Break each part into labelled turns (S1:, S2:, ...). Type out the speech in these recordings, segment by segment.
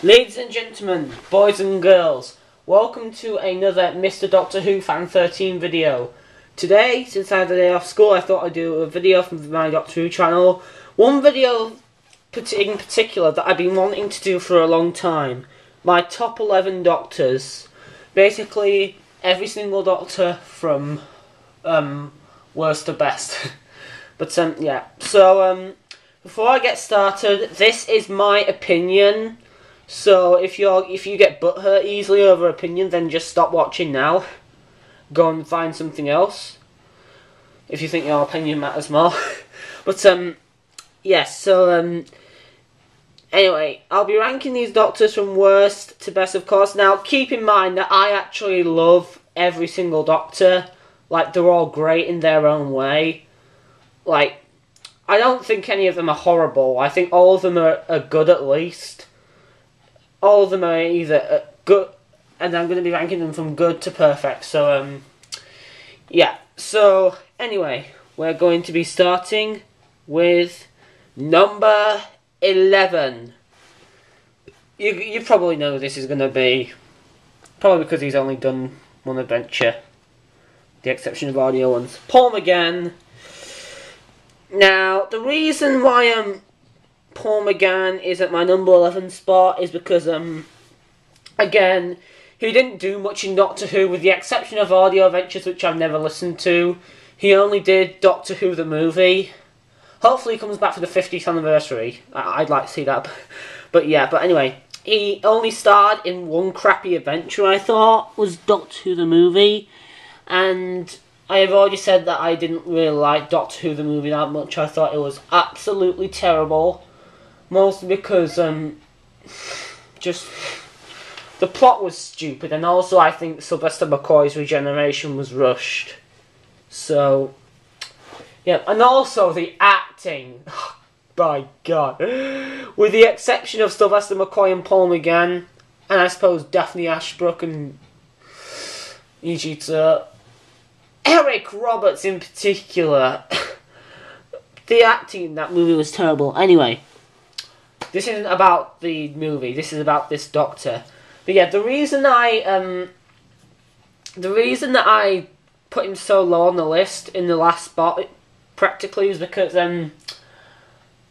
S1: Ladies and gentlemen, boys and girls, welcome to another Mr. Doctor Who Fan 13 video. Today, since I had a day off school, I thought I'd do a video from my Doctor Who channel. One video in particular that I've been wanting to do for a long time. My top 11 Doctors. Basically, every single Doctor from worst to best. But yeah, so before I get started, this is my opinion. So if you get butthurt easily over opinion, then just stop watching now. Go and find something else. If you think your opinion matters more. But yes, so anyway, I'll be ranking these Doctors from worst to best, of course. Now keep in mind that I actually love every single Doctor. Like, they're all great in their own way. Like, I don't think any of them are horrible. I think all of them are good at least. All of them are either good, and I'm going to be ranking them from good to perfect. So, yeah. So, anyway, we're going to be starting with number 11. You probably know this is going to be, probably because he's only done one adventure, the exception of audio ones. Paul McGann. Now, the reason why Paul McGann is at my number 11 spot is because, again, he didn't do much in Doctor Who, with the exception of audio adventures, which I've never listened to. He only did Doctor Who the movie. Hopefully he comes back for the 50th anniversary. I'd like to see that. But yeah, but anyway, he only starred in one crappy adventure, I thought, was Doctor Who the movie. And I have already said that I didn't really like Doctor Who the movie that much. I thought it was absolutely terrible. Mostly because, just, the plot was stupid, and also I think Sylvester McCoy's regeneration was rushed. So, yeah, and also the acting, oh, my God. With the exception of Sylvester McCoy and Paul McGann, and I suppose Daphne Ashbrook and E.G. Eric Roberts in particular, the acting in that movie was terrible. Anyway, this isn't about the movie. This is about this Doctor. But yeah, the reason that I put him so low on the list in the last spot, practically, is because I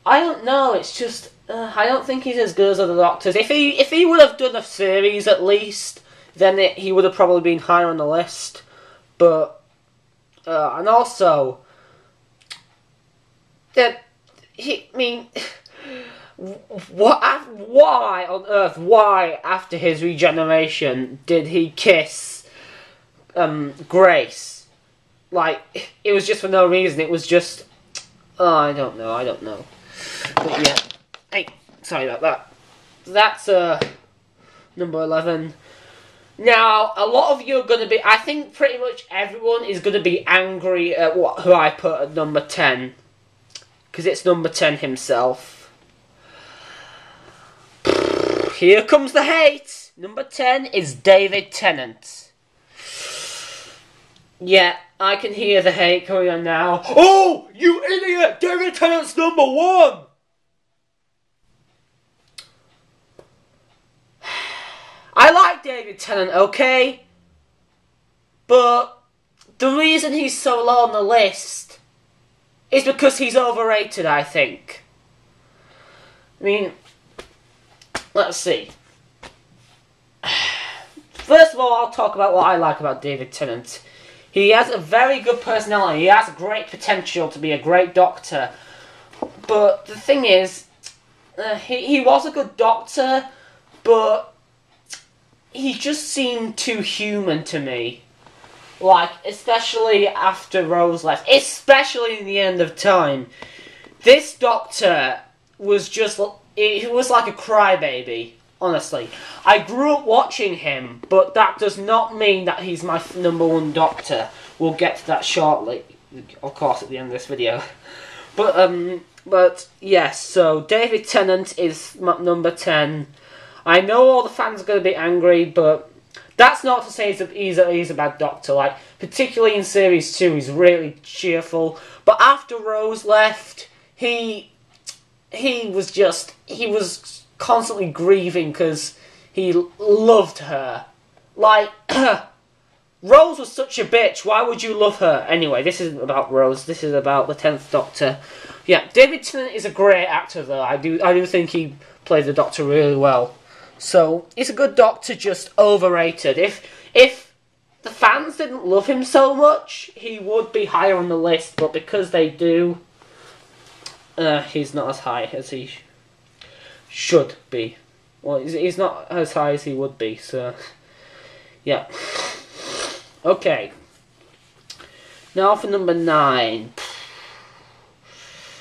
S1: don't know. It's just I don't think he's as good as other Doctors. If he would have done a series at least, then he would have probably been higher on the list. But and also that why on earth, why after his regeneration did he kiss Grace? Like, it was just for no reason. It was just, I don't know. But yeah, hey, sorry about that. That's number 11. Now, a lot of you are going to be, I think pretty much everyone is going to be angry at who I put at number 10. Because it's number 10 himself. Here comes the hate. Number 10 is David Tennant. Yeah, I can hear the hate going on now. Oh, you idiot! David Tennant's number 1! I like David Tennant, okay? But the reason he's so low on the list is because he's overrated, I think. I mean, let's see. First of all, I'll talk about what I like about David Tennant. He has a very good personality. He has great potential to be a great Doctor. But the thing is, he was a good Doctor, but he just seemed too human to me. Like, especially after Rose left. Especially in the end of time. This Doctor was just, he was like a crybaby, honestly. I grew up watching him, but that does not mean that he's my number 1 Doctor. We'll get to that shortly, of course, at the end of this video. But yes, so David Tennant is my number 10. I know all the fans are going to be angry, but that's not to say he's a bad Doctor. Like, particularly in Series 2, he's really cheerful. But after Rose left, he was constantly grieving because he loved her. Like, Rose was such a bitch. Why would you love her? Anyway, this isn't about Rose. This is about the 10th Doctor. Yeah, David Tennant is a great actor, though. I do think he played the Doctor really well. So, he's a good Doctor, just overrated. If the fans didn't love him so much, he would be higher on the list. But because they do, he's not as high as he should be. Well, he's not as high as he would be, so... Yeah. Okay. Now for number 9.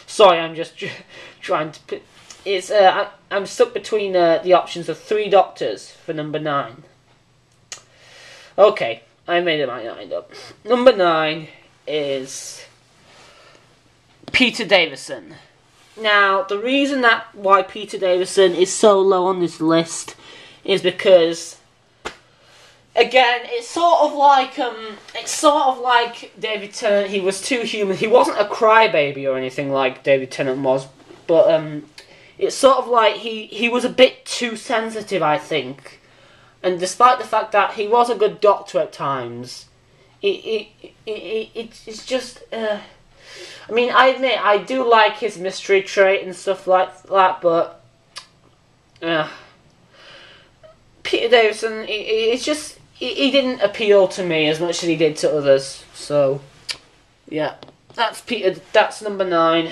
S1: Sorry, I'm just trying to put... It's I'm stuck between the options of 3 Doctors for number 9. Okay, I made my mind up. Number 9 is Peter Davison. Now, the reason why Peter Davison is so low on this list is because, again, it's sort of like David Tennant. He was too human. He wasn't a crybaby or anything like David Tennant was, but it's sort of like he was a bit too sensitive, I think. And despite the fact that he was a good Doctor at times, it's just. I mean, I admit, I do like his mystery trait and stuff like that, but... Peter Davison, it's just... He didn't appeal to me as much as he did to others, so... Yeah, that's number 9.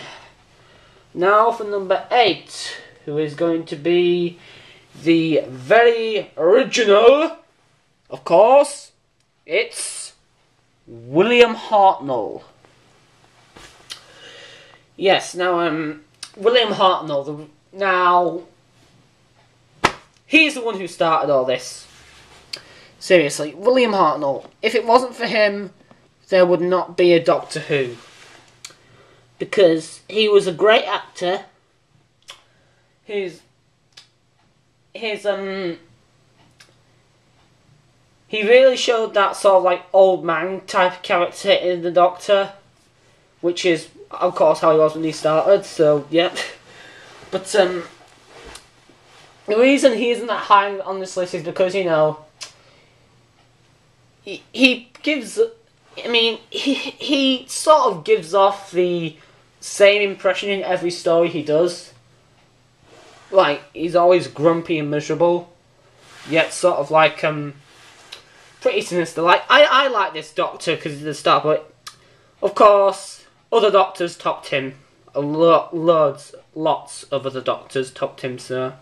S1: Now for number 8, who is going to be the very original, of course, it's William Hartnell. Yes, now, William Hartnell, now, he's the one who started all this. Seriously, William Hartnell. If it wasn't for him, there would not be a Doctor Who. Because he was a great actor. He really showed that sort of like old man type of character in the Doctor, which is, of course, how he was when he started, so, yeah. But, the reason he isn't that high on this list is because, you know, he gives, I mean, he sort of gives off the same impression in every story he does. Like, he's always grumpy and miserable, yet sort of like, pretty sinister. Like, I like this Doctor because he's the star, but, of course, other Doctors topped him. Lots of other Doctors topped him, so...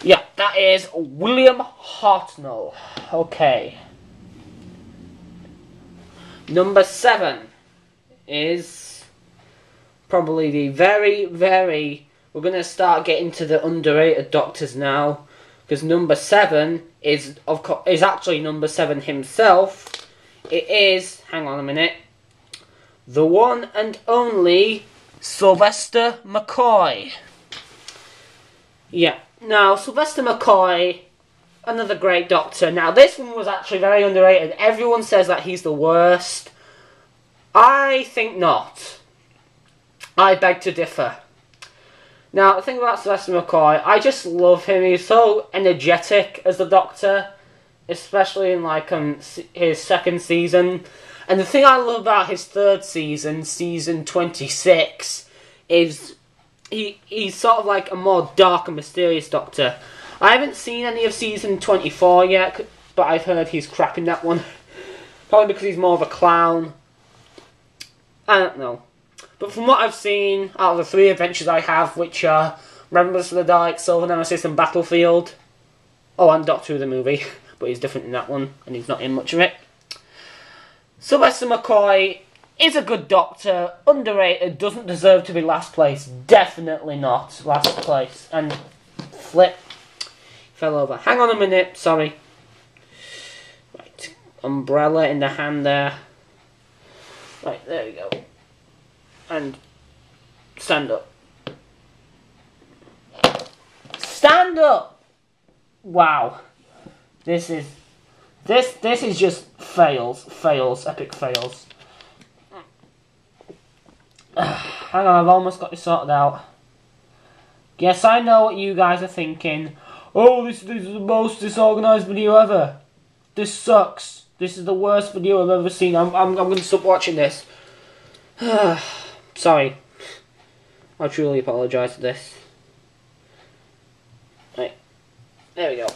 S1: Yeah, that is William Hartnell. Okay. Number 7 is probably the very... We're going to start getting to the underrated Doctors now, because number 7 is actually number 7 himself. It is, hang on a minute, the one and only Sylvester McCoy. Yeah, now Sylvester McCoy, another great Doctor. Now this one was actually very underrated. Everyone says that he's the worst. I think not. I beg to differ. Now the thing about Sylvester McCoy, I just love him. He's so energetic as the Doctor, especially in like his 2nd season. And the thing I love about his 3rd season, season 26, is he's sort of like a more dark and mysterious Doctor. I haven't seen any of season 24 yet, but I've heard he's crap in that one. Probably because he's more of a clown. I don't know. But from what I've seen, out of the 3 adventures I have, which are Remembrance of the Daleks, Silver Nemesis and Battlefield. Oh, and Doctor Who the movie, but he's different in that one, and he's not in much of it. Sylvester McCoy is a good Doctor, underrated, doesn't deserve to be last place, definitely not last place, and flip, fell over. Hang on a minute, sorry. Right, umbrella in the hand there. Right, there we go. And stand up. Stand up! Wow. This is just fails, epic fails. Hang on, I've almost got this sorted out. Yes, I know what you guys are thinking. Oh, this is the most disorganised video ever. This sucks. This is the worst video I've ever seen. I'm going to stop watching this. Sorry. I truly apologise for this. Right. There we go.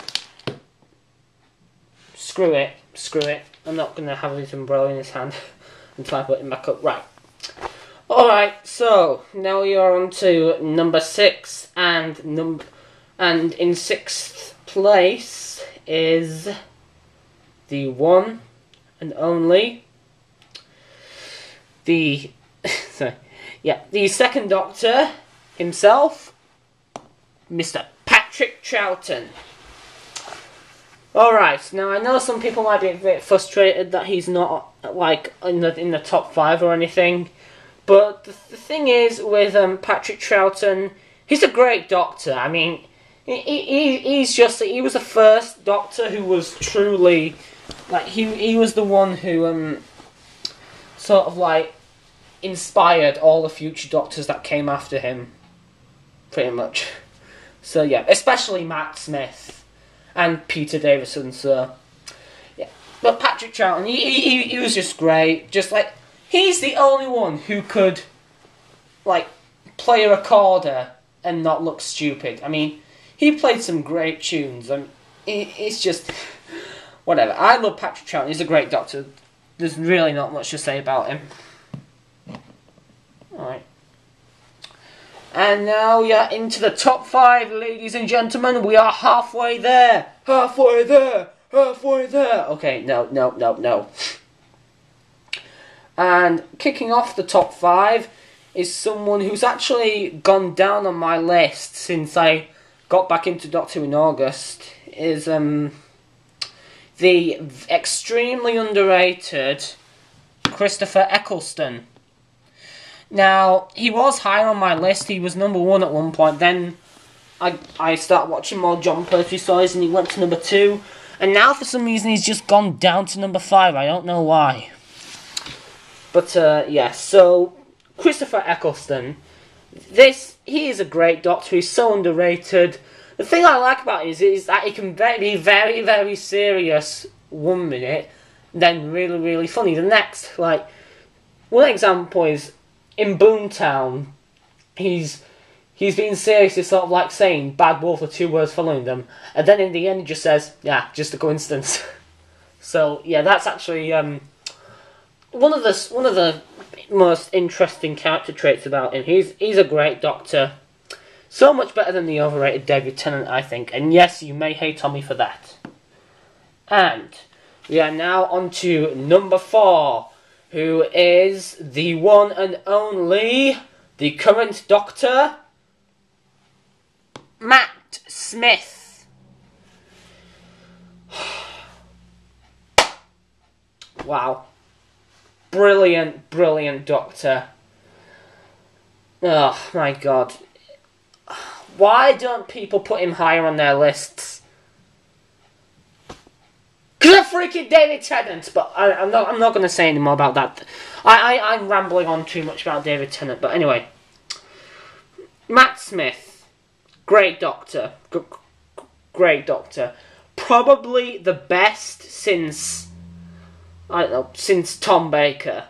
S1: Screw it. Screw it. I'm not going to have his umbrella in his hand until I put him back up. Right. Alright, so now we are on to number 6, and in 6th place is the one and only the second Doctor himself, Mr. Patrick Troughton. Alright, now I know some people might be a bit frustrated that he's not like in the top 5 or anything. But the thing is, with Patrick Troughton, he's a great Doctor. I mean, he was the first Doctor who was truly, like, he was the one who sort of like inspired all the future Doctors that came after him, pretty much. So yeah, especially Matt Smith and Peter Davison. So yeah, but Patrick Troughton, he was just great, just like. He's the only one who could, like, play a recorder and not look stupid. I mean, he played some great tunes. I mean, it's just... whatever. I love Patrick Troughton. He's a great Doctor. There's really not much to say about him. Alright. And now we are into the top 5, ladies and gentlemen. We are halfway there. Halfway there. Halfway there. Okay, no. And kicking off the top 5 is someone who's actually gone down on my list since I got back into Doctor Who in August, is the extremely underrated Christopher Eccleston. Now, he was high on my list. He was number 1 at one point. Then I started watching more Jon Pertwee stories and he went to number 2. And now for some reason he's just gone down to number 5. I don't know why. But, yeah, so, Christopher Eccleston, he is a great Doctor, he's so underrated. The thing I like about him is that he can be very, very serious one minute, then really, really funny the next. Like, one example is, in Boomtown, he's being serious, he's sort of like saying, bad wolf with 2 words following them, and then in the end he just says, yeah, just a coincidence. So, yeah, that's actually, one of the most interesting character traits about him. He's a great Doctor. So much better than the overrated David Tennant, I think. And yes, you may hate on me for that. And we are now on to number 4, who is the one and only, the current Doctor, Matt Smith. Wow. Brilliant, brilliant Doctor. Oh, my God. Why don't people put him higher on their lists? Because of freaking David Tennant! But I'm not going to say any more about that. I'm rambling on too much about David Tennant. But anyway. Matt Smith. Great Doctor. Great Doctor. Probably the best since... I don't know, since Tom Baker.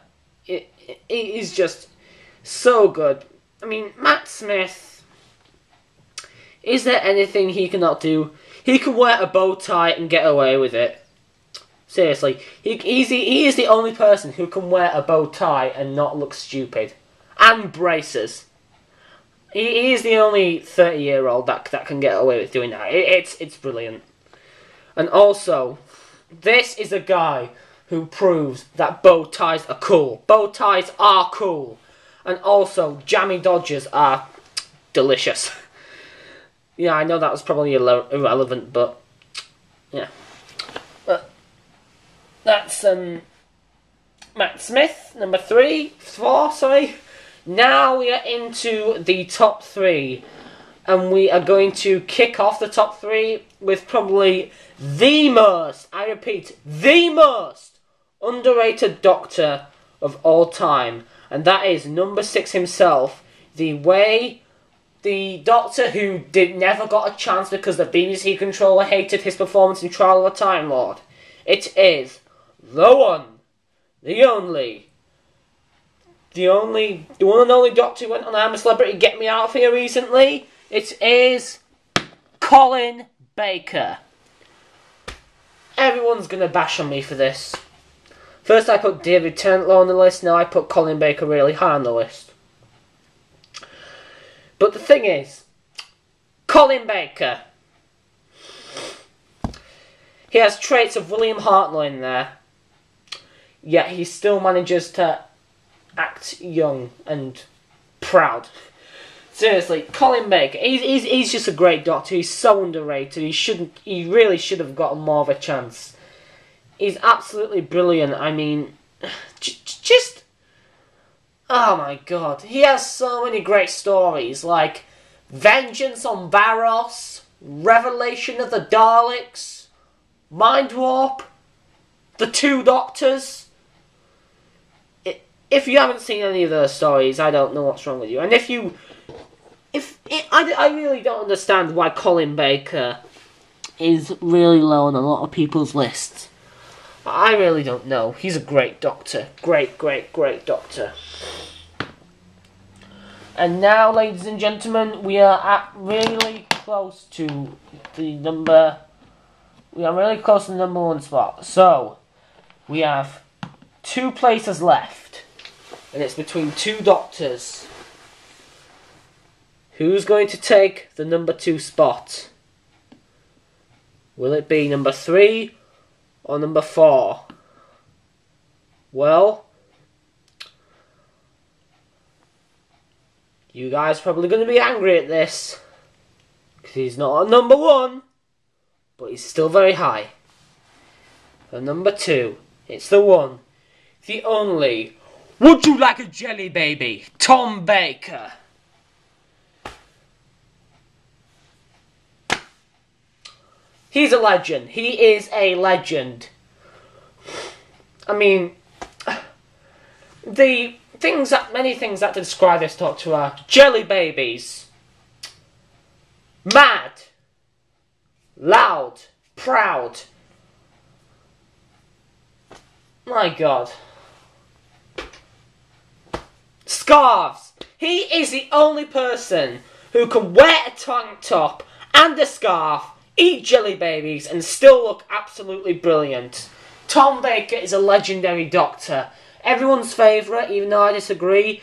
S1: It is just so good. I mean, Matt Smith, is there anything he cannot do? He can wear a bow tie and get away with it. Seriously, he is the only person who can wear a bow tie and not look stupid. And braces. He is the only 30-year-old that can get away with doing that. It's brilliant. And also, this is a guy who proves that bow ties are cool. Bow ties are cool. And also, jammy dodgers are delicious. Yeah, I know that was probably irrelevant, but... yeah. But that's Matt Smith, number 4, sorry. Now we are into the top 3. And we are going to kick off the top 3 with probably the most, I repeat, the most underrated Doctor of all time, and that is number 6 himself, the way the Doctor who never got a chance because the BBC controller hated his performance in Trial of the Time Lord. It is the one and only Doctor who went on I'm a Celebrity, Get Me Out of Here recently. It is Colin Baker. Everyone's going to bash on me for this. First I put David Tennant low on the list, now I put Colin Baker really high on the list. But the thing is, Colin Baker, he has traits of William Hartnell in there, yet he still manages to act young and proud. Seriously, Colin Baker, he's just a great Doctor. He's so underrated. He really should have gotten more of a chance. He's absolutely brilliant. I mean, just, oh my god, he has so many great stories like Vengeance on Varos, Revelation of the Daleks, Mind Warp, The Two Doctors. If you haven't seen any of those stories, I don't know what's wrong with you. And I really don't understand why Colin Baker is really low on a lot of people's lists. I really don't know. He's a great Doctor. Great Doctor. And now, ladies and gentlemen, we are really close to the number... We are really close to the number one spot. So, we have 2 places left. And it's between 2 Doctors. Who's going to take the number 2 spot? Will it be number 3 or number 4? Well, you guys are probably going to be angry at this, because he's not at number 1, but he's still very high. For number 2, it's the one, the only, would you like a jelly baby, Tom Baker. He's a legend. He is a legend. I mean, many things that describe this Doctor are jelly babies, mad, loud, proud. My God. Scarves. He is the only person who can wear a tank top and a scarf, eat jelly babies, and still look absolutely brilliant. Tom Baker is a legendary Doctor. Everyone's favourite, even though I disagree.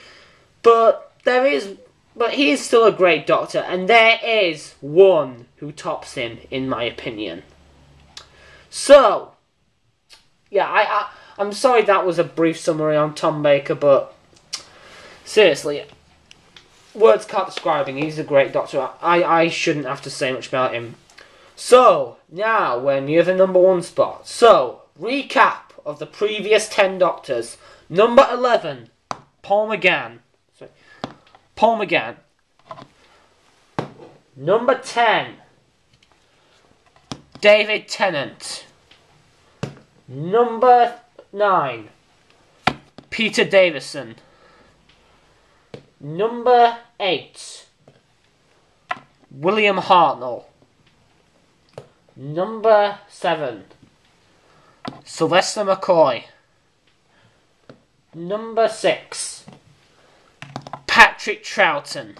S1: But he is still a great Doctor, and there is one who tops him, in my opinion. So, yeah, I'm sorry that was a brief summary on Tom Baker, but seriously, words can't describe him. He's a great Doctor. I shouldn't have to say much about him. So, now we're near the number 1 spot. So, recap of the previous 10 Doctors. Number 11, Paul McGann. Sorry. Paul McGann. Number 10, David Tennant. Number 9, Peter Davison. Number 8, William Hartnell. Number 7, Sylvester McCoy. Number 6, Patrick Troughton.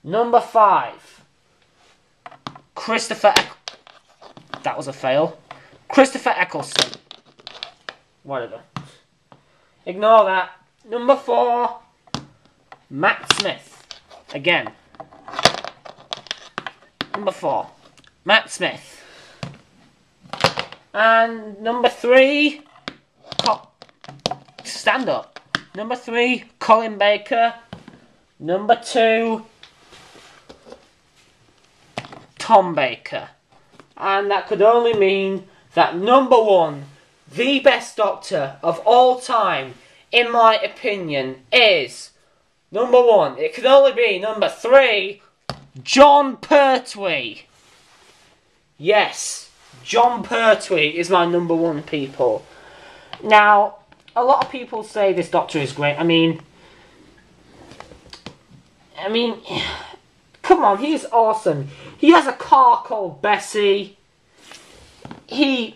S1: Number 5, that was a fail. Christopher Eccleston. Whatever. Ignore that. Number 4, Matt Smith. Again. Number 4, Matt Smith. And number 3, stand up. Number 3, Colin Baker. Number 2, Tom Baker. And that could only mean that number 1, the best Doctor of all time, in my opinion, is number 1. It could only be number 3, Jon Pertwee. Yes, Jon Pertwee is my number 1, people. Now, a lot of people say this Doctor is great. I mean, I mean, come on, he's awesome. He has a car called Bessie. He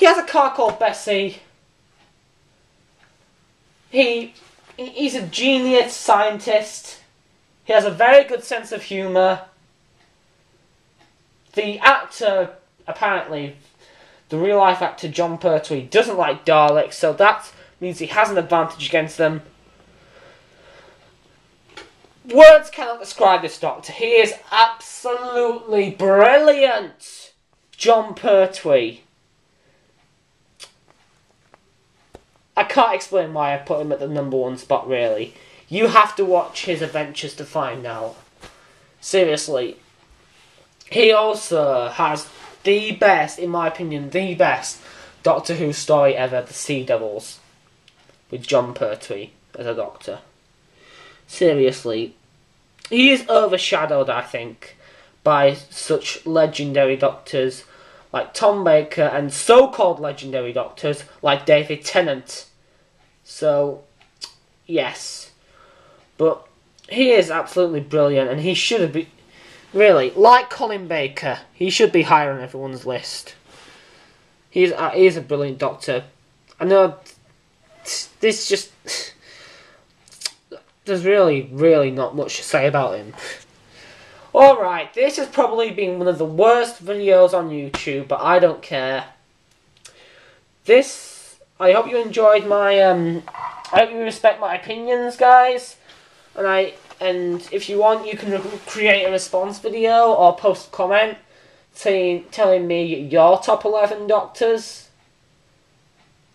S1: has a car called Bessie. He's a genius scientist. He has a very good sense of humour. The actor, apparently, the real-life actor Jon Pertwee, doesn't like Daleks, so that means he has an advantage against them. Words cannot describe this Doctor. He is absolutely brilliant. Jon Pertwee. I can't explain why I put him at the #1 spot, really. You have to watch his adventures to find out. Seriously. He also has the best, in my opinion, the best Doctor Who story ever, The Sea Devils, with Jon Pertwee as a Doctor. Seriously. He is overshadowed, I think, by such legendary Doctors like Tom Baker and so-called legendary Doctors like David Tennant. So, yes. But he is absolutely brilliant, and he should have been, really, like Colin Baker, he should be higher on everyone's list. He is a brilliant Doctor. I know this just... there's really not much to say about him. Alright, this has probably been one of the worst videos on YouTube, but I don't care. I hope you enjoyed my, I hope you respect my opinions, guys. And if you want, you can create a response video or post a comment telling me your top 11 Doctors.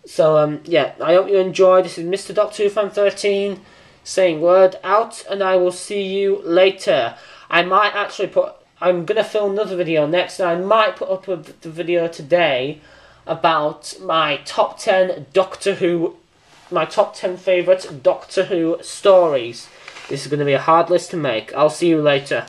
S1: So, yeah, I hope you enjoyed. This is Mrdoctorwhofan13 saying word out, and I will see you later. I might actually I'm going to film another video next, and I might put up the video today about my top 10 Doctor Who, my top 10 favourite Doctor Who stories. This is going to be a hard list to make. I'll see you later.